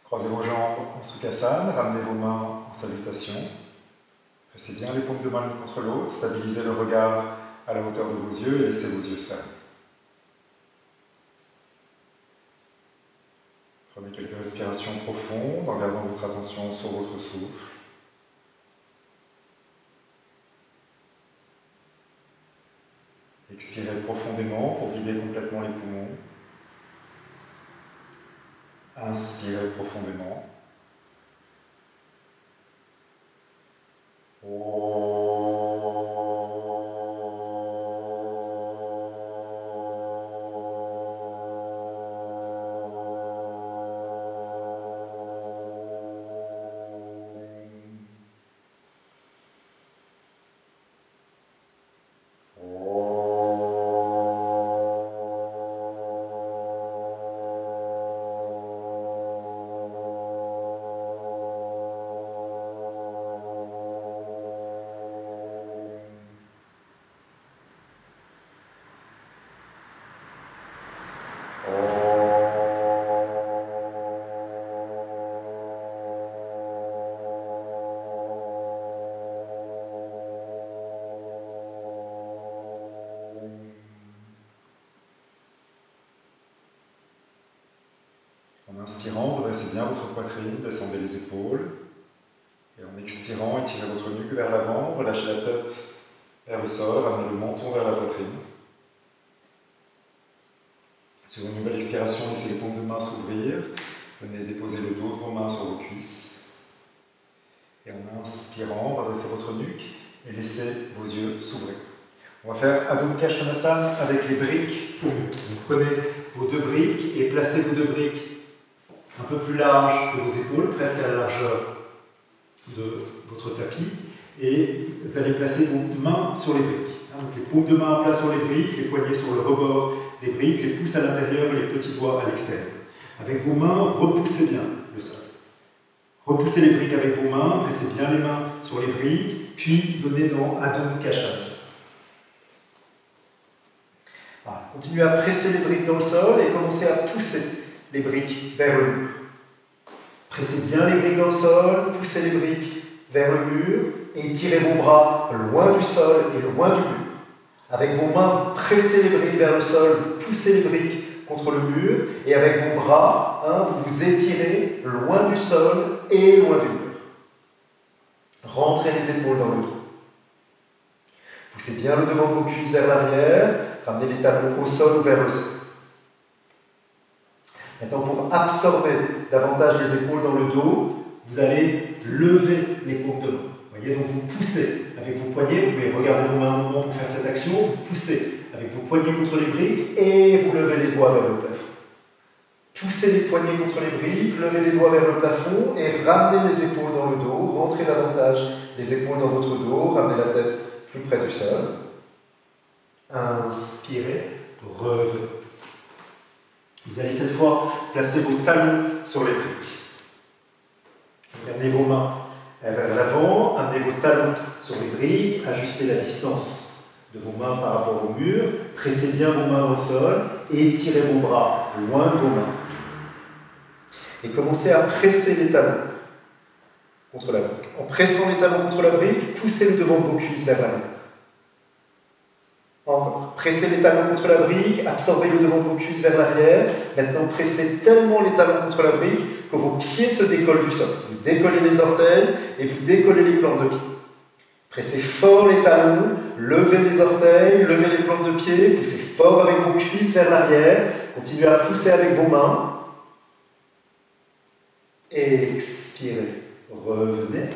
Croisez vos jambes en Sukhasana, ramenez vos mains en salutation. Pressez bien les paumes de main l'une contre l'autre, stabilisez le regard à la hauteur de vos yeux et laissez vos yeux se fermer. Prenez quelques respirations profondes en gardant votre attention sur votre souffle. Expirez profondément pour vider complètement les poumons. Inspirez profondément. En inspirant, redressez bien votre poitrine, descendez les épaules. Et en expirant, étirez votre nuque vers l'avant, relâchez la tête vers le sol, ramenez le menton vers la poitrine. Sur une nouvelle expiration, laissez les paumes de main s'ouvrir. Venez déposer le dos de vos mains sur vos cuisses. Et en inspirant, redressez votre nuque et laissez vos yeux s'ouvrir. On va faire Adho Mukha Svanasana avec les briques. Vous prenez vos deux briques et placez vos deux briques un peu plus larges que vos épaules, presque à la largeur de votre tapis. Et vous allez placer vos mains sur les briques. Donc les paumes de main à plat sur les briques, les poignets sur le rebord des briques, les pouces à l'intérieur et les petits doigts à l'extérieur. Avec vos mains, repoussez bien le sol. Repoussez les briques avec vos mains, pressez bien les mains sur les briques, puis venez dans Adho Mukha Svanasana. Voilà. Continuez à presser les briques dans le sol et commencez à pousser les briques vers le mur. Pressez bien les briques dans le sol, poussez les briques vers le mur et tirez vos bras loin du sol et loin du mur. Avec vos mains, vous pressez les briques vers le sol, vous poussez les briques contre le mur et avec vos bras, vous vous étirez loin du sol et loin du mur. Rentrez les épaules dans le dos. Poussez bien le devant de vos cuisses vers l'arrière, ramenez les talons au sol ou vers le sol. Maintenant, pour absorber davantage les épaules dans le dos, vous allez lever les paumes de main. Voyez, donc vous poussez avec vos poignets, vous pouvez regarder vos mains un moment pour faire cette action, vous poussez avec vos poignets contre les briques et vous levez les doigts vers le plafond. Poussez les poignets contre les briques, levez les doigts vers le plafond et ramenez les épaules dans le dos, rentrez davantage les épaules dans votre dos, ramenez la tête plus près du sol. Inspirez, revenez. Vous allez cette fois placer vos talons sur les briques. Donc, amenez vos mains vers l'avant, amenez vos talons sur les briques, ajustez la distance de vos mains par rapport au mur, pressez bien vos mains dans le sol et étirez vos bras loin de vos mains. Et commencez à presser les talons contre la brique. En pressant les talons contre la brique, poussez le devant de vos cuisses vers l'arrière. Encore. Pressez les talons contre la brique, absorbez le devant de vos cuisses vers l'arrière. Maintenant, pressez tellement les talons contre la brique que vos pieds se décollent du sol. Vous décollez les orteils et vous décollez les plantes de pied. Pressez fort les talons, levez les orteils, levez les plantes de pied, poussez fort avec vos cuisses vers l'arrière. Continuez à pousser avec vos mains. Expirez, revenez.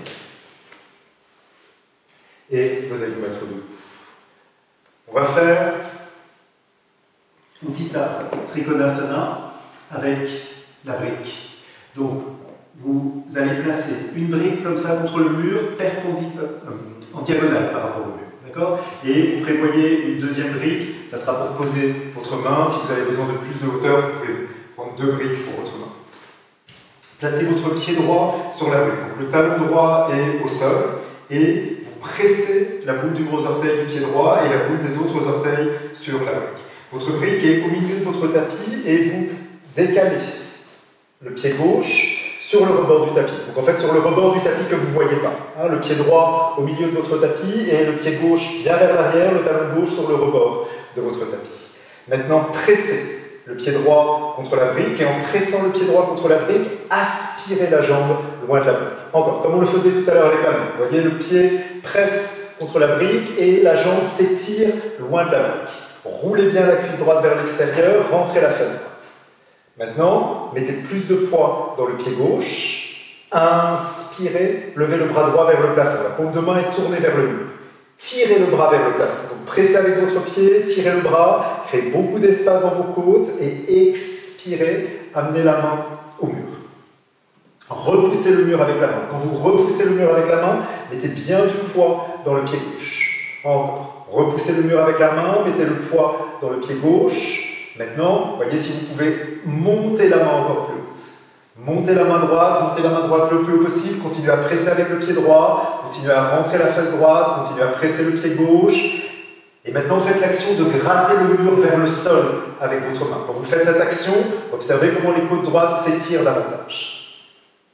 Et venez vous mettre debout. On va faire Utthita Trikonasana avec la brique. Donc, vous allez placer une brique comme ça contre le mur, en diagonale par rapport au mur. D'accord ? Et vous prévoyez une deuxième brique, ça sera pour poser votre main. Si vous avez besoin de plus de hauteur, vous pouvez prendre deux briques pour votre main. Placez votre pied droit sur la brique. Donc, le talon droit est au sol et pressez la boule du gros orteil du pied droit et la boule des autres orteils sur la brique. Votre brique est au milieu de votre tapis et vous décalez le pied gauche sur le rebord du tapis. Donc en fait sur le rebord du tapis que vous ne voyez pas. Hein, le pied droit au milieu de votre tapis et le pied gauche bien vers l'arrière, le talon gauche sur le rebord de votre tapis. Maintenant pressez le pied droit contre la brique et en pressant le pied droit contre la brique, aspirez la jambe loin de la brique. Encore, comme on le faisait tout à l'heure avec la main. Vous voyez, le pied presse contre la brique et la jambe s'étire loin de la brique. Roulez bien la cuisse droite vers l'extérieur, rentrez la fesse droite. Maintenant, mettez plus de poids dans le pied gauche. Inspirez, levez le bras droit vers le plafond. La paume de main est tournée vers le mur. Tirez le bras vers le plafond. Donc, pressez avec votre pied, tirez le bras, créez beaucoup d'espace dans vos côtes et expirez, amenez la main au mur. Repoussez le mur avec la main. Quand vous repoussez le mur avec la main, mettez bien du poids dans le pied gauche. Encore. Repoussez le mur avec la main, mettez le poids dans le pied gauche. Maintenant, voyez si vous pouvez monter la main encore plus haute. Montez la main droite le plus haut possible, continuez à presser avec le pied droit, continuez à rentrer la fesse droite, continuez à presser le pied gauche. Et maintenant, faites l'action de gratter le mur vers le sol avec votre main. Quand vous faites cette action, observez comment les côtes droites s'étirent davantage.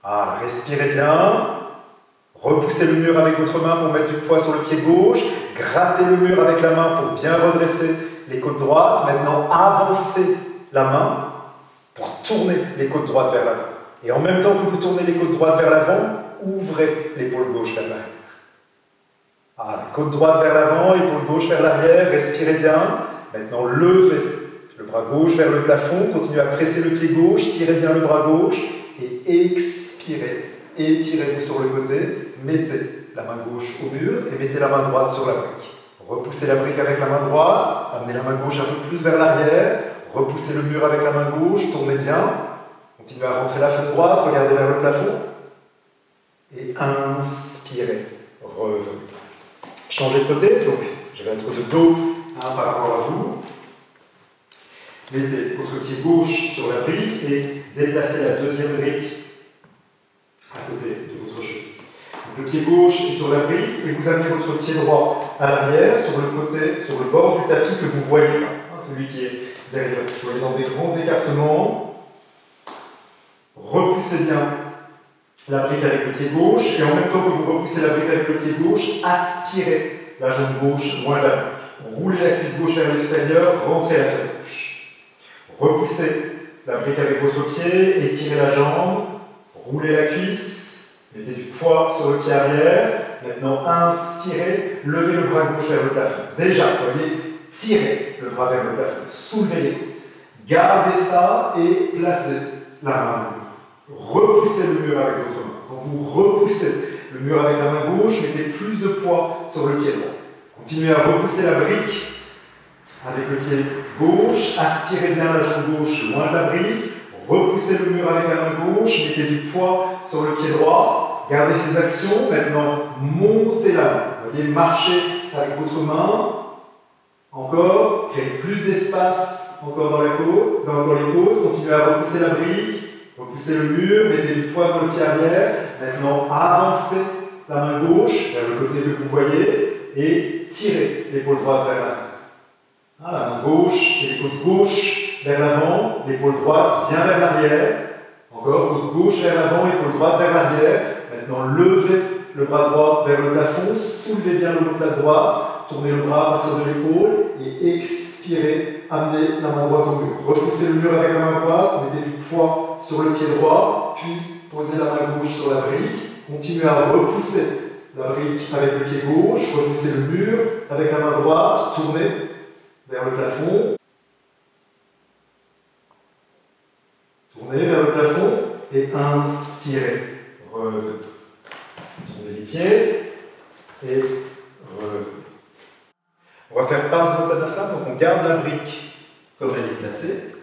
Voilà, respirez bien. Repoussez le mur avec votre main pour mettre du poids sur le pied gauche. Grattez le mur avec la main pour bien redresser les côtes droites. Maintenant, avancez la main pour tourner les côtes droites vers l'avant. Et en même temps que vous tournez les côtes droites vers l'avant, ouvrez l'épaule gauche vers l'arrière. Voilà, côte droite vers l'avant, épaule gauche vers l'arrière, respirez bien. Maintenant, levez le bras gauche vers le plafond, continuez à presser le pied gauche, tirez bien le bras gauche et expirez. Étirez-vous sur le côté, mettez la main gauche au mur et mettez la main droite sur la brique. Repoussez la brique avec la main droite, amenez la main gauche un peu plus vers l'arrière, repoussez le mur avec la main gauche, tournez bien, continuez à rentrer la fesse droite, regardez vers le plafond et inspirez, revenez. Changez de côté, donc je vais être de dos par rapport à vous. Mettez votre pied gauche sur la brique et déplacez la deuxième brique à côté de votre genou. Donc, le pied gauche est sur la brique et vous amenez votre pied droit à l'arrière, sur le côté, sur le bord du tapis que vous ne voyez pas, celui qui est derrière. Vous voyez dans des grands écartements. Repoussez bien la brique avec le pied gauche et en même temps que vous repoussez la brique avec le pied gauche, aspirez la jambe gauche loin de la brique. Roulez la cuisse gauche vers l'extérieur, rentrez la fesse gauche. Repoussez la brique avec votre pied, étirez la jambe, roulez la cuisse, mettez du poids sur le pied arrière. Maintenant, inspirez, levez le bras gauche vers le plafond. Déjà, vous voyez, tirez le bras vers le plafond, soulevez les côtes. Gardez ça et placez la main au mur. Repoussez le mur avec votre main. Quand vous repoussez le mur avec la main gauche, mettez plus de poids sur le pied droit. Continuez à repousser la brique avec le pied gauche. Aspirez bien la jambe gauche loin de la brique. Repoussez le mur avec la main gauche. Mettez du poids sur le pied droit. Gardez ces actions. Maintenant, montez la main. Vous voyez, marchez avec votre main. Encore. Créez plus d'espace encore dans les côtes. Continuez à repousser la brique. Repoussez le mur, mettez du poids dans le pied arrière. Maintenant, avancez la main gauche vers le côté que vous voyez et tirez l'épaule droite vers l'arrière. La main gauche et les côtes gauche vers l'avant, l'épaule droite bien vers l'arrière. Encore, côte gauche vers l'avant, épaule droite vers l'arrière. Maintenant, levez le bras droit vers le plafond, soulevez bien l'omoplate droite, tournez le bras à partir de l'épaule et expirez, amenez la main droite au mur. Repoussez le mur avec la main droite, mettez du poids sur le pied droit, puis posez la main gauche sur la brique. Continuez à repousser la brique avec le pied gauche, repoussez le mur avec la main droite, tournez vers le plafond. Tournez vers le plafond et inspirez. Revenez. Tournez les pieds et revenez. On va faire passe Uttanasana, donc on garde la brique comme elle est placée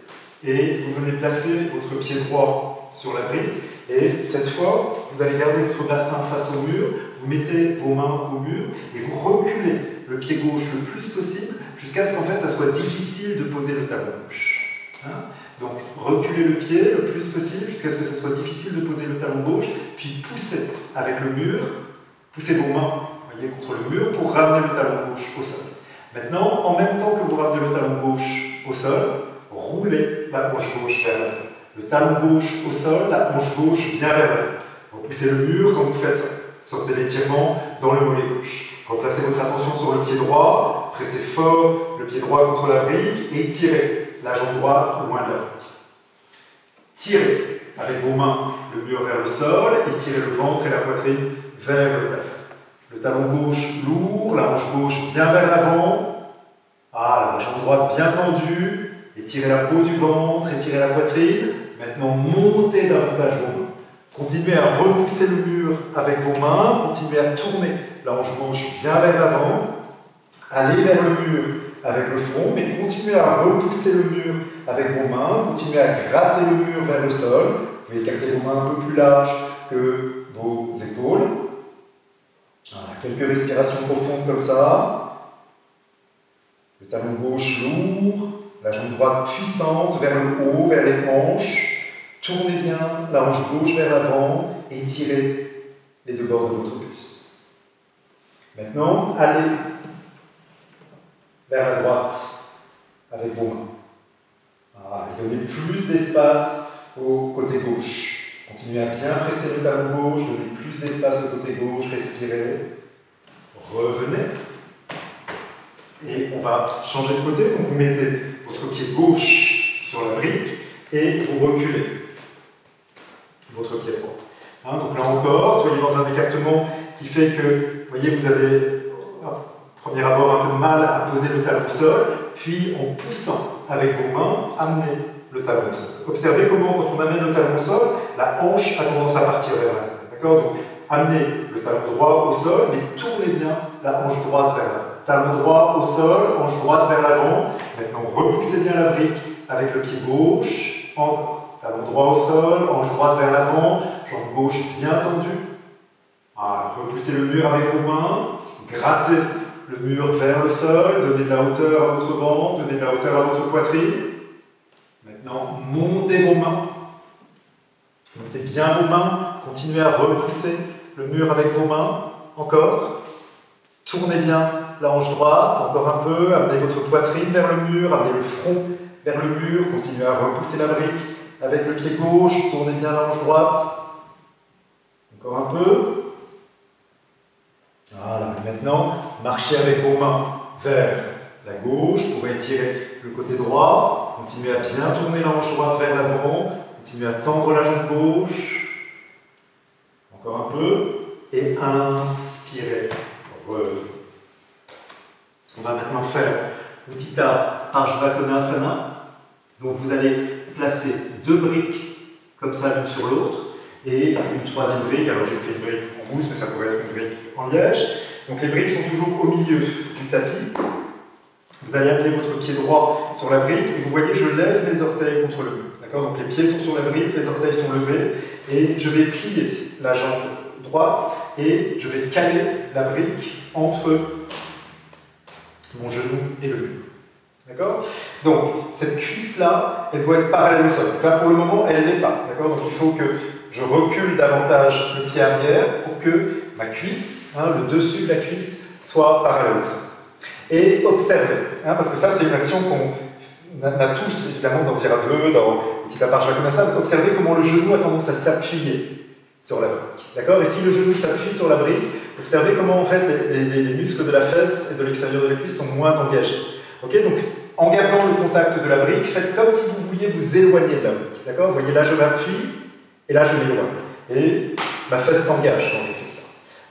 et vous venez placer votre pied droit sur la brique et cette fois vous allez garder votre bassin face au mur, vous mettez vos mains au mur et vous reculez le pied gauche le plus possible jusqu'à ce qu'en fait ça soit difficile de poser le talon gauche. Donc reculez le pied le plus possible jusqu'à ce que ça soit difficile de poser le talon gauche, puis poussez avec le mur, poussez vos mains contre le mur pour ramener le talon gauche au sol. Maintenant, en même temps que vous ramenez le talon gauche au sol, roulez la hanche gauche vers l'avant. Le talon gauche au sol, la hanche gauche bien vers l'avant. Repoussez le mur quand vous faites ça. Sortez l'étirement dans le mollet gauche. Replacez votre attention sur le pied droit, pressez fort le pied droit contre la brique et tirez la jambe droite loin de la brique. Tirez avec vos mains le mur vers le sol et tirez le ventre et la poitrine vers le plafond. Le talon gauche lourd, la hanche gauche bien vers l'avant. La jambe droite bien tendue. Étirez la peau du ventre, étirez la poitrine. Maintenant, montez davantage vos mains. Continuez à repousser le mur avec vos mains. Continuez à tourner la hanche gauche bien vers l'avant. Allez vers le mur avec le front, mais continuez à repousser le mur avec vos mains. Continuez à gratter le mur vers le sol. Vous pouvez garder vos mains un peu plus larges que vos épaules. Voilà, quelques respirations profondes comme ça. Le talon gauche lourd, la jambe droite puissante vers le haut, vers les hanches. Tournez bien la hanche gauche vers l'avant et tirez les deux bords de votre buste. Maintenant, allez vers la droite avec vos mains. Et donnez plus d'espace au côté gauche. Continuez à bien presser le talon gauche, donnez plus d'espace au côté gauche, respirez. Revenez. Et on va changer de côté. Donc vous mettez votre pied gauche sur la brique et vous reculez votre pied droit. Donc là encore, soyez dans un écartement qui fait que, vous voyez, vous avez au premier abord un peu de mal à poser le talon au sol, puis en poussant avec vos mains, amenez le talon au sol. Observez comment, quand on amène le talon au sol, la hanche a tendance à partir vers l'avant. D'accord? Donc, amenez le talon droit au sol, mais tournez bien la hanche droite vers l'avant. Talon droit au sol, hanche droite vers l'avant. Maintenant, repoussez bien la brique avec le pied gauche. Encore. Talon droit au sol, hanche droite vers l'avant, jambe gauche bien tendue. Repoussez le mur avec vos mains. Grattez le mur vers le sol. Donnez de la hauteur à votre ventre, donnez de la hauteur à votre poitrine. Maintenant, montez vos mains. Montez bien vos mains. Continuez à repousser le mur avec vos mains. Encore. Tournez bien la hanche droite, encore un peu. Amenez votre poitrine vers le mur, amenez le front vers le mur. Continuez à repousser la brique avec le pied gauche. Tournez bien la hanche droite. Encore un peu. Voilà. Et maintenant, marchez avec vos mains vers la gauche pour étirer le côté droit. Continuez à bien tourner la hanche droite vers l'avant. Continuez à tendre la jambe gauche. Encore un peu. Et inspirez. Revenez. On va maintenant faire Utthita Parsvakonasana. Donc vous allez placer deux briques comme ça l'une sur l'autre et une troisième brique. Alors j'ai fait une brique en mousse, mais ça pourrait être une brique en liège. Donc les briques sont toujours au milieu du tapis. Vous allez amener votre pied droit sur la brique et vous voyez, je lève les orteils contre le mur. D'accord? Donc les pieds sont sur la brique, les orteils sont levés et je vais plier la jambe droite et je vais caler la brique entre mon genou et le mur. D'accord? Donc, cette cuisse-là, elle doit être parallèle au sol. Donc là, pour le moment, elle ne l'est pas. D'accord? Donc, il faut que je recule davantage le pied arrière pour que ma cuisse, le dessus de la cuisse, soit parallèle au sol. Et observez, parce que ça, c'est une action qu'on a tous, évidemment, dans Vira 2, dans Utthita Parsvakonasana. Observez comment le genou a tendance à s'appuyer sur la brique. D'accord? Et si le genou s'appuie sur la brique, observez comment, en fait, les muscles de la fesse et de l'extérieur de la cuisse sont moins engagés. Ok, donc, en gardant le contact de la brique, faites comme si vous vouliez vous éloigner de la brique. D'accord? Vous voyez, là, je m'appuie, et là, je m'éloigne. Et ma fesse s'engage quand je fais ça.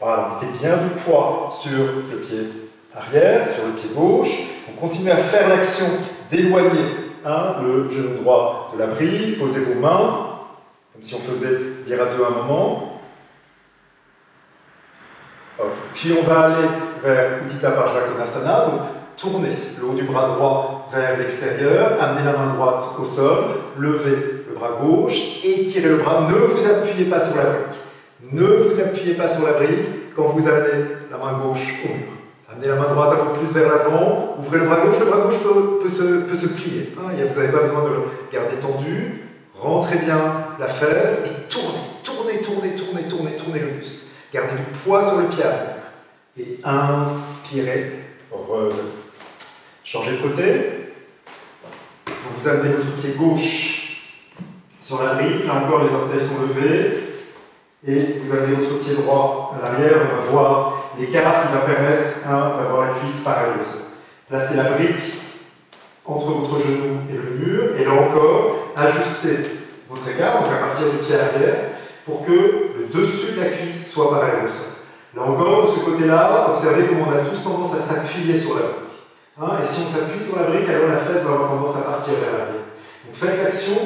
Voilà, mettez bien du poids sur le pied arrière, sur le pied gauche. On continue à faire l'action d'éloigner le genou droit de la brique. Posez vos mains, comme si on faisait Vira 2 à un moment. Hop. Puis on va aller vers Utthita Parsvakonasana. Donc, tournez le haut du bras droit vers l'extérieur, amenez la main droite au sol, levez le bras gauche, étirez le bras, ne vous appuyez pas sur la brique. Ne vous appuyez pas sur la brique quand vous amenez la main gauche au mur. Amenez la main droite un peu plus vers l'avant, ouvrez le bras gauche peut se plier. Vous n'avez pas besoin de le garder tendu, rentrez bien la fesse et tournez le buste. Gardez du poids sur le pied arrière. Et inspirez, revenez. Changez de côté. Donc vous amenez votre pied gauche sur la brique. Là encore, les orteils sont levés. Et vous avez votre pied droit à l'arrière. On va voir l'écart qui va permettre d'avoir la cuisse parallèle au sol. Placez la brique entre votre genou et le mur. Et là encore, ajustez votre écart, donc à partir du pied arrière, pour que le dessus de la cuisse soit parallèle au sol. Là encore, de ce côté-là, observez comment on a tous tendance à s'appuyer sur la brique. Et si on s'appuie sur la brique, alors la fesse va avoir tendance à partir vers l'arrière. Donc faites l'action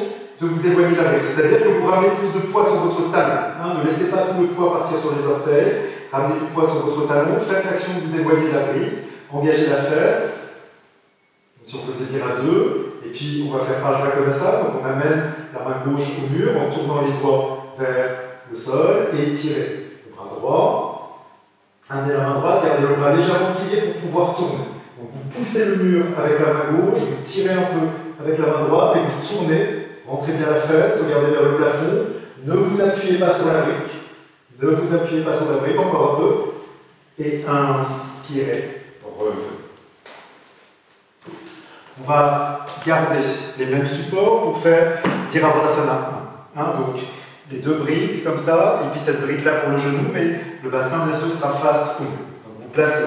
de vous éloigner de la brique, c'est-à-dire que vous ramenez plus de poids sur votre talon. Ne laissez pas tout le poids partir sur les orteils, ramenez du poids sur votre talon, faites l'action de vous éloigner de la brique, engagez la fesse, si on faisait dire à deux, et puis on va faire Prajna Konasana, donc on amène la main gauche au mur en tournant les doigts vers le sol et tirez le bras droit. Amenez la main droite, gardez le bras légèrement plié pour pouvoir tourner. Donc vous poussez le mur avec la main gauche, vous tirez un peu avec la main droite et vous tournez, rentrez bien la fesse, regardez vers le plafond, ne vous appuyez pas sur la brique. Ne vous appuyez pas sur la brique, encore un peu. Et inspirez, revenez. On va garder les mêmes supports pour faire Dhirabhadasana 1. Donc les deux briques comme ça, et puis cette brique là pour le genou, mais le bassin bien sûr sera face au mur. Donc vous placez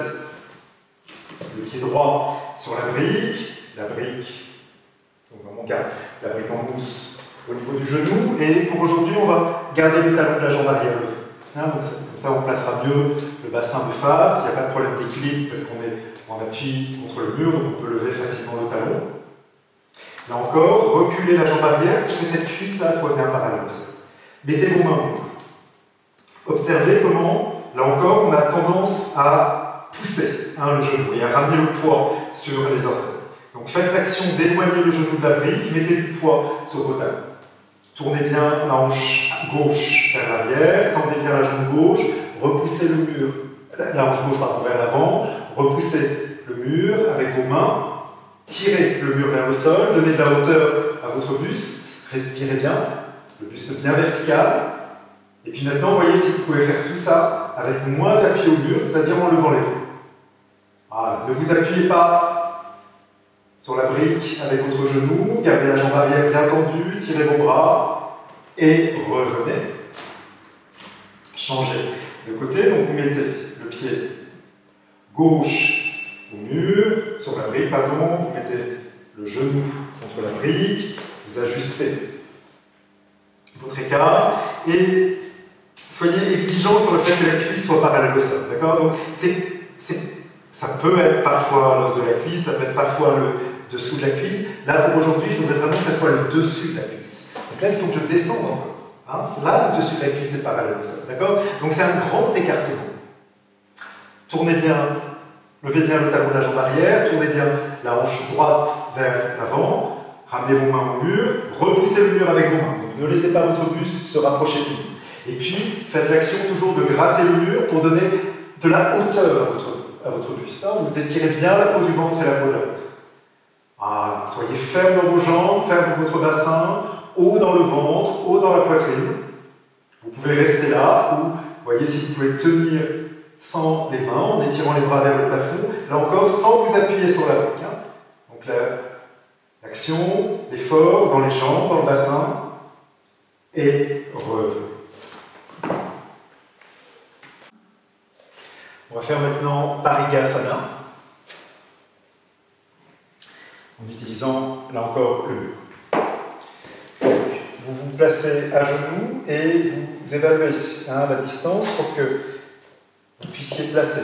le pied droit sur la brique, donc dans mon cas, la brique en mousse au niveau du genou, et pour aujourd'hui on va garder le talon de la jambe arrière levé. Donc comme ça on placera mieux le bassin de face, il n'y a pas de problème d'équilibre parce qu'on est en appui contre le mur, donc on peut lever facilement le talon. Là encore, reculez la jambe arrière pour que cette cuisse là soit bien parallèle au sol. Mettez vos mains au mur. Observez comment, là encore, on a tendance à pousser le genou et à ramener le poids sur les orteils. Donc faites l'action d'éloigner le genou de la brique, mettez du poids sur vos talons. Tournez bien la hanche gauche vers l'arrière, tendez bien la jambe gauche, repoussez le mur, la hanche gauche vers l'avant, repoussez le mur avec vos mains, tirez le mur vers le sol, donnez de la hauteur à votre buste, respirez bien, le buste bien vertical. Et puis maintenant, voyez si vous pouvez faire tout ça avec moins d'appui au mur, c'est-à-dire en levant l'épaule. Voilà. Ne vous appuyez pas sur la brique avec votre genou, gardez la jambe arrière bien tendue, tirez vos bras et revenez. Changez de côté, donc vous mettez le pied gauche au mur, sur la brique, pardon, vous mettez le genou contre la brique, vous ajustez votre écart et soyez exigeant sur le fait que la cuisse soit parallèle au sol. D'accord? Donc ça peut être parfois l'os de la cuisse, ça peut être parfois le dessous de la cuisse. Là pour aujourd'hui, je voudrais vraiment que ce soit le dessus de la cuisse. Donc là, il faut que je descende encore. Là, le dessus de la cuisse est parallèle au sol. D'accord? Donc c'est un grand écartement. Tournez bien, levez bien le talon de la jambe arrière, tournez bien la hanche droite vers l'avant. Ramenez vos mains au mur, repoussez le mur avec vos mains. Donc ne laissez pas votre buste se rapprocher du mur. Et puis, faites l'action toujours de gratter le mur pour donner de la hauteur à votre buste. Vous étirez bien la peau du ventre et la peau de la ventre. Soyez ferme dans vos jambes, ferme dans votre bassin, haut dans le ventre, haut dans la poitrine. Vous pouvez rester là, ou voyez si vous pouvez tenir sans les mains, en étirant les bras vers le plafond. Là encore, sans vous appuyer sur la brique. Donc l'action, l'effort dans les jambes, dans le bassin, et revenez. On va faire maintenant Parigasana, en utilisant, là encore, le mur. Donc, vous vous placez à genoux et vous évaluez la distance pour que vous puissiez placer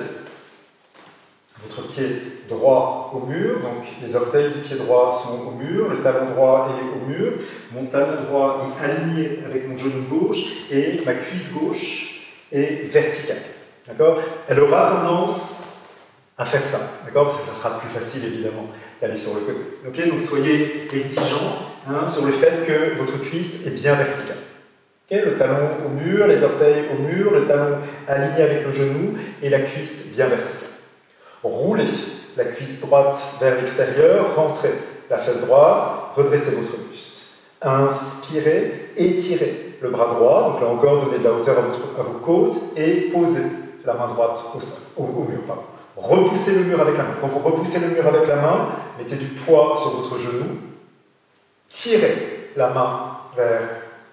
votre pied droit au mur, donc les orteils du pied droit sont au mur, le talon droit est au mur, mon talon droit est aligné avec mon genou gauche et ma cuisse gauche est verticale. D'accord? Elle aura tendance à faire ça, d'accord? Parce que ça sera plus facile évidemment d'aller sur le côté. Okay? Donc soyez exigeants sur le fait que votre cuisse est bien verticale. Okay? Le talon au mur, les orteils au mur, le talon aligné avec le genou et la cuisse bien verticale. Roulez la cuisse droite vers l'extérieur, rentrez la fesse droite, redressez votre buste. Inspirez, étirez le bras droit, donc là encore donnez de la hauteur à vos côtes et posez la main droite au mur. Pardon. Repoussez le mur avec la main. Quand vous repoussez le mur avec la main, mettez du poids sur votre genou, tirez la main vers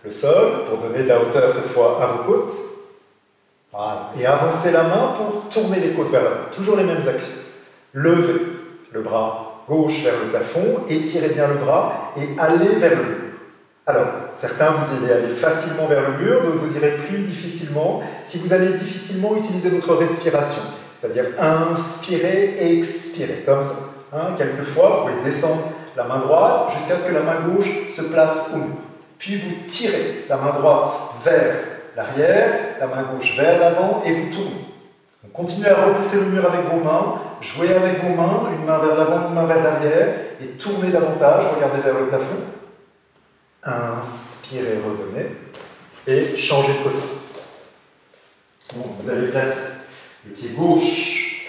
le sol pour donner de la hauteur cette fois à vos côtes. Voilà. Et avancez la main pour tourner les côtes vers l'avant. Toujours les mêmes actions. Levez le bras gauche vers le plafond, étirez bien le bras et allez vers le mur. Alors, certains vous allez aller facilement vers le mur, d'autres vous irez plus difficilement. Si vous allez difficilement, utilisez votre respiration. C'est-à-dire inspirez, expirez, comme ça. Quelquefois, vous pouvez descendre la main droite jusqu'à ce que la main gauche se place au mur. Puis vous tirez la main droite vers l'arrière, la main gauche vers l'avant et vous tournez. Donc, continuez à repousser le mur avec vos mains, jouez avec vos mains, une main vers l'avant, une main vers l'arrière, et tournez davantage, regardez vers le plafond. Inspirez, revenez, et changez de côté. Donc, vous allez placer le pied gauche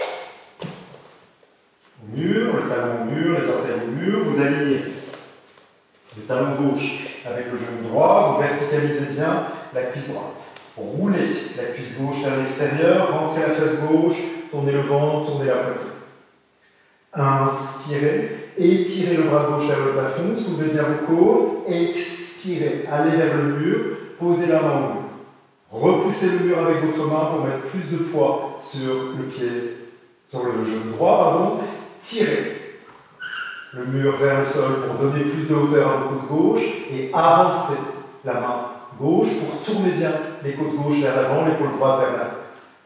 au mur, le talon au mur, les orteils au mur, vous alignez le talon gauche avec le genou droit, vous verticalisez bien la cuisse droite. Roulez la cuisse gauche vers l'extérieur, rentrez la fesse gauche, tournez le ventre, tournez la poitrine. Inspirez, étirez le bras gauche vers le plafond, soulevez bien vos côtes, expirez, allez vers le mur, posez la main au mur. Repoussez le mur avec votre main pour mettre plus de poids sur le genou droit, pardon. Tirez le mur vers le sol pour donner plus de hauteur à vos côtes gauche et avancez la main gauche pour tourner bien les côtes gauche vers l'avant, l'épaule droite vers l'arrière.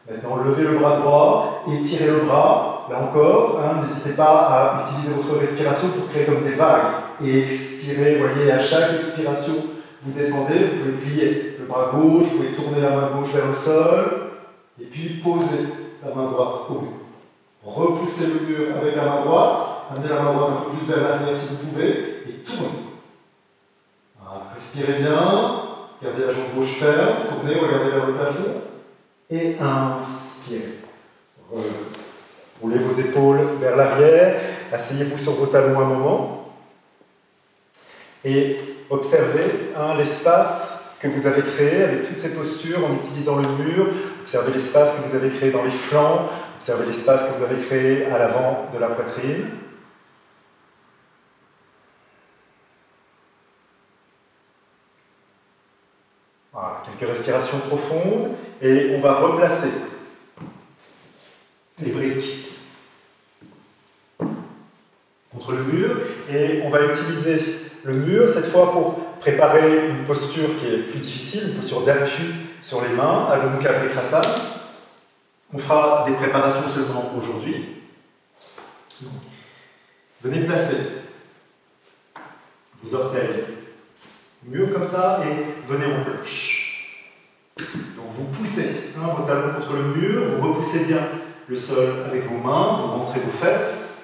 Maintenant, levez le bras droit, étirez le bras, là encore, n'hésitez pas à utiliser votre respiration pour créer comme des vagues. Et expirez, voyez, à chaque expiration, vous descendez, vous pouvez plier le bras gauche, vous pouvez tourner la main gauche vers le sol, et puis poser la main droite au mur. Repoussez le mur avec la main droite, amenez la main droite un peu plus vers l'arrière si vous pouvez, et tournez. Voilà. Respirez bien, gardez la jambe gauche ferme, tournez, regardez vers le plafond, et inspirez. Roulez vos épaules vers l'arrière, asseyez-vous sur vos talons un moment, et observez l'espace que vous avez créé avec toutes ces postures en utilisant le mur. Observez l'espace que vous avez créé dans les flancs, observez l'espace que vous avez créé à l'avant de la poitrine. Voilà, quelques respirations profondes et on va replacer les briques contre le mur et on va utiliser le mur cette fois pour préparer une posture qui est plus difficile, une posture d'appui sur les mains, Adho Mukha Vriksasana. On fera des préparations seulement aujourd'hui. Venez placer vos orteils au mur comme ça et venez en planche. Donc vous poussez vos talons contre le mur, vous repoussez bien le sol avec vos mains, vous rentrez vos fesses.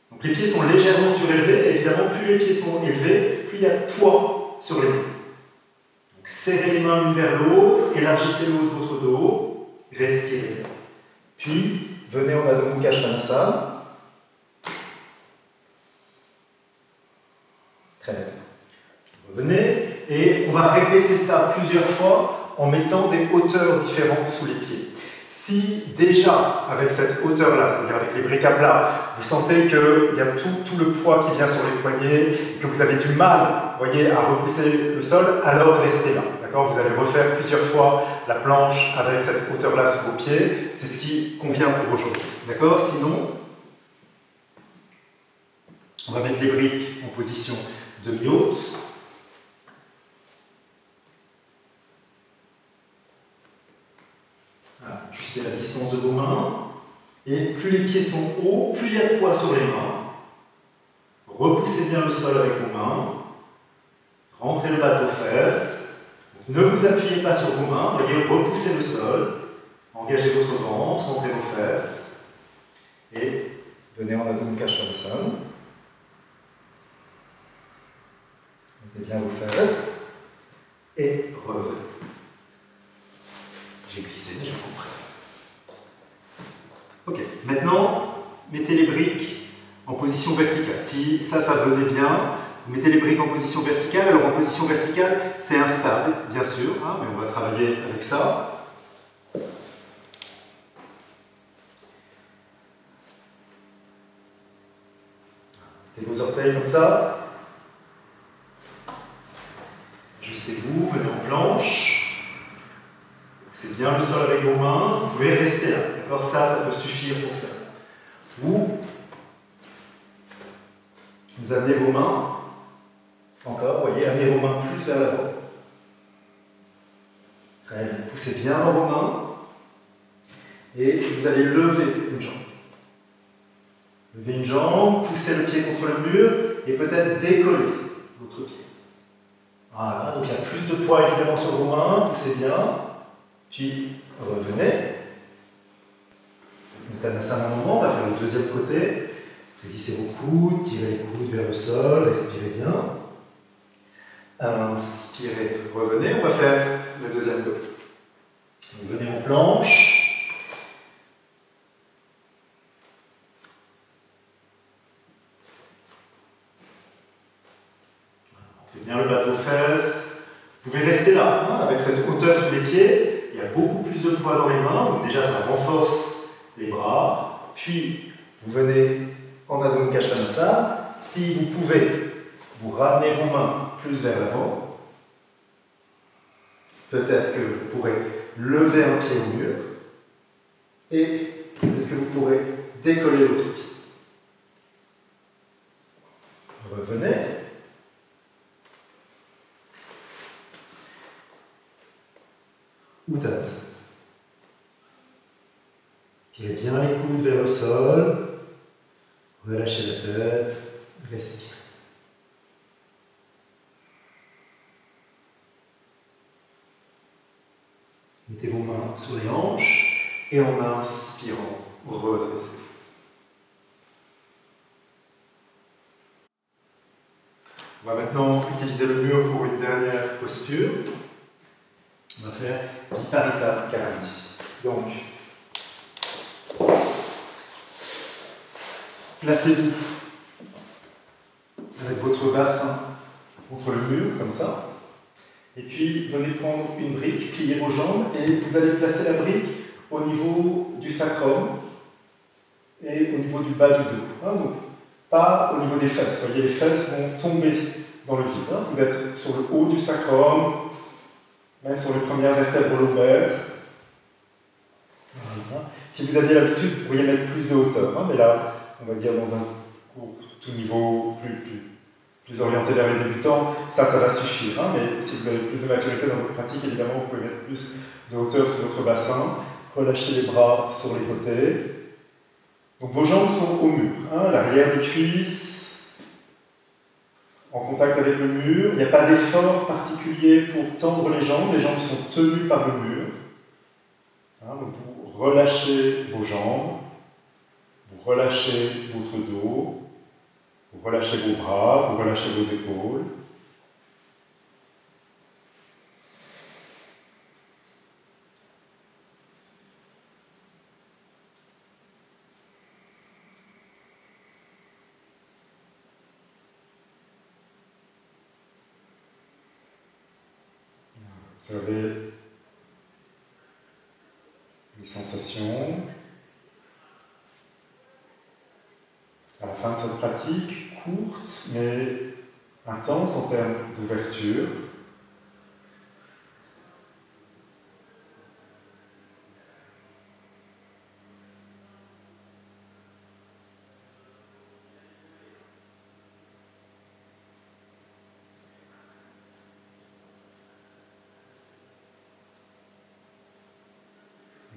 Donc les pieds sont légèrement surélevés, et évidemment plus les pieds sont élevés, plus il y a de poids sur les mains. Donc serrez les mains l'une vers l'autre, élargissez le haut de votre dos, respirez. Puis venez en Adho Mukha Svanasana. Très bien. Revenez, et on va répéter ça plusieurs fois en mettant des hauteurs différentes sous les pieds. Si déjà, avec cette hauteur-là, c'est-à-dire avec les briques à plat, vous sentez qu'il y a tout le poids qui vient sur les poignets, et que vous avez du mal, voyez, à repousser le sol, alors restez là. D'accord ? Vous allez refaire plusieurs fois la planche avec cette hauteur-là sous vos pieds. C'est ce qui convient pour aujourd'hui. D'accord ? Sinon, on va mettre les briques en position demi-haute. Ajustez la distance de vos mains, et plus les pieds sont hauts, plus il y a de poids sur les mains. Repoussez bien le sol avec vos mains, rentrez le bas de vos fesses, ne vous appuyez pas sur vos mains, voyez, repoussez le sol, engagez votre ventre, rentrez vos fesses, et venez en Adho Mukha Svanasana. Mettez bien vos fesses, et revenez. J'ai glissé, mais je comprends. Ok, maintenant, mettez les briques en position verticale. Si ça venait bien, vous mettez les briques en position verticale. Alors en position verticale, c'est instable, bien sûr, mais on va travailler avec ça. Mettez vos orteils comme ça. Ajustez-vous, venez en planche. Poussez bien le sol avec vos mains. Vous pouvez rester là. D'accord, ça peut suffire pour ça. Ou vous amenez vos mains. Encore, vous voyez, amenez vos mains plus vers l'avant. Très bien. Poussez bien dans vos mains. Et vous allez lever une jambe. Levez une jambe, poussez le pied contre le mur et peut-être décoller l'autre pied. Voilà, donc il y a plus de poids évidemment sur vos mains, poussez bien, puis revenez. Uttanasana un moment, on va faire le deuxième côté. Saisissez vos coudes, tirez les coudes vers le sol, respirez bien. Inspirez, revenez, on va faire le deuxième côté. Vous venez en planche. Entrez bien le bas de vos fesses. Vous pouvez rester là, hein, avec cette hauteur sous les pieds. Il y a beaucoup plus de poids dans les mains, donc déjà ça renforce les bras. Puis vous venez en Adho Mukha Svanasana. Si vous pouvez, vous ramenez vos mains plus vers l'avant. Peut-être que vous pourrez lever un pied au mur. Et peut-être que vous pourrez décoller l'autre pied. Revenez. Uttanasana. Tirez bien les coudes vers le sol. Relâchez la tête. Respirez. Mettez vos mains sur les hanches et en inspirant, redressez-vous. On va maintenant utiliser le mur pour une dernière posture. On va faire Viparita Karani. Donc, placez-vous avec votre bassin contre le mur, comme ça. Et puis, venez prendre une brique, pliez vos jambes et vous allez placer la brique au niveau du sacrum et au niveau du bas du dos. Hein, donc, pas au niveau des fesses. Vous voyez, les fesses vont tomber dans le vide. Hein. Vous êtes sur le haut du sacrum, même sur les premières vertèbres lobaires. Voilà. Si vous aviez l'habitude, vous pourriez mettre plus de hauteur. Hein, mais là, on va dire dans un cours tout niveau plus orienté vers les débutants, ça va suffire. Hein, mais si vous avez plus de maturité dans votre pratique, évidemment, vous pouvez mettre plus de hauteur sur votre bassin. Relâchez les bras sur les côtés. Donc vos jambes sont au mur. Hein, l'arrière des cuisses, en contact avec le mur. Il n'y a pas d'effort particulier pour tendre les jambes sont tenues par le mur. Hein, donc vous relâchez vos jambes, vous relâchez votre dos, vous relâchez vos bras, vous relâchez vos épaules. Observez les sensations. À la fin de cette pratique, courte mais intense en termes d'ouverture,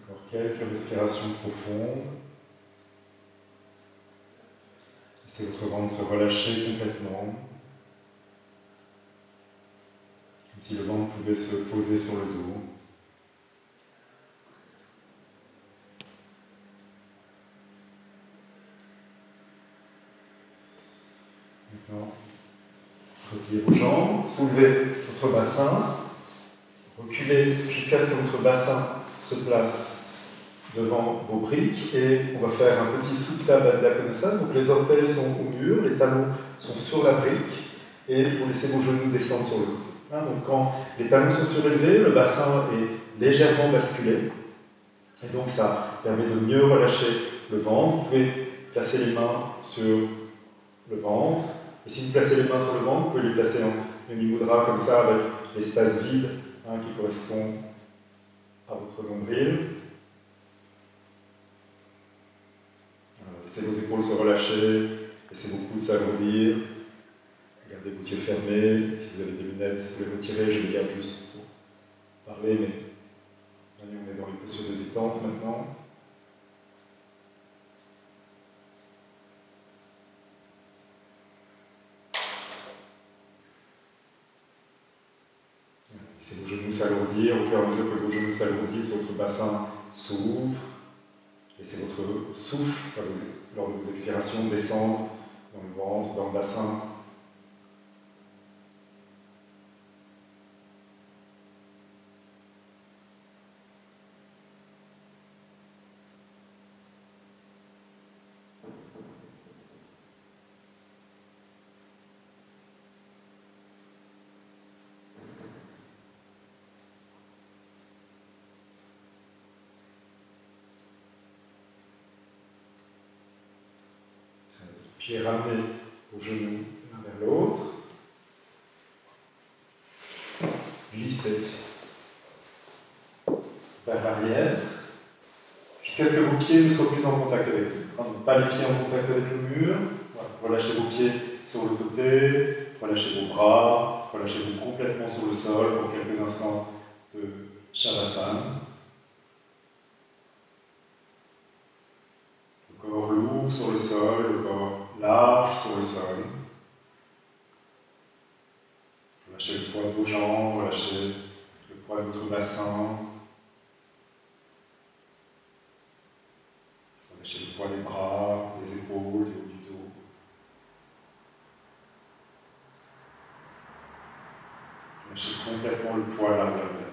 encore quelques respirations profondes. Laissez votre ventre se relâcher complètement, comme si le ventre pouvait se poser sur le dos. Maintenant, repliez vos jambes, soulevez votre bassin, reculez jusqu'à ce que votre bassin se place devant vos briques et on va faire un petit Supta Baddha Konasana. Donc les orteils sont au mur, les talons sont sur la brique et vous laissez vos genoux descendre sur le côté. Hein, donc quand les talons sont surélevés, le bassin est légèrement basculé et donc ça permet de mieux relâcher le ventre. Vous pouvez placer les mains sur le ventre et si vous placez les mains sur le ventre, vous pouvez les placer en Yoni Mudra comme ça avec l'espace vide qui correspond à votre nombril. Laissez vos épaules se relâcher, laissez vos coudes s'alourdir. Gardez vos yeux fermés. Si vous avez des lunettes, vous les retirez, je les garde juste pour parler, mais allez, on est dans une posture de détente maintenant. Laissez vos genoux s'alourdir, au fur et à mesure que vos genoux s'alourdissent, votre bassin s'ouvre. Laissez votre souffle, lors de vos expirations, descendre dans le ventre, dans le bassin. Puis ramenez vos genoux l'un vers l'autre. Glissez vers l'arrière, jusqu'à ce que vos pieds ne soient plus en contact avec le mur. Donc, pas les pieds en contact avec le mur. Voilà. Relâchez vos pieds sur le côté, relâchez vos bras, relâchez-vous complètement sur le sol pour quelques instants de Shavasana. Le corps lourd sur le sol, le corps large sur le sol. Relâchez le poids de vos jambes, relâchez le poids de votre bassin. Relâchez le poids des bras, des épaules, du haut du dos. Relâchez complètement le poids à l'arrière de la tête.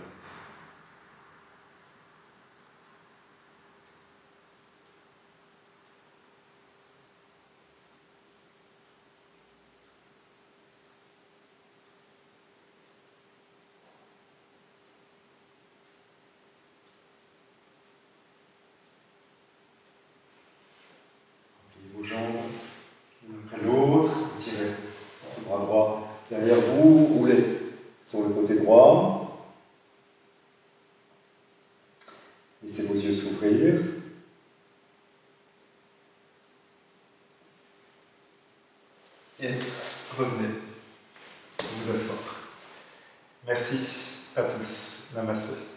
Vos jambes l'une après l'autre, tirez votre bras droit derrière vous, roulez sur le côté droit. Laissez vos yeux s'ouvrir. Et revenez vous asseoir. Merci à tous. Namasté.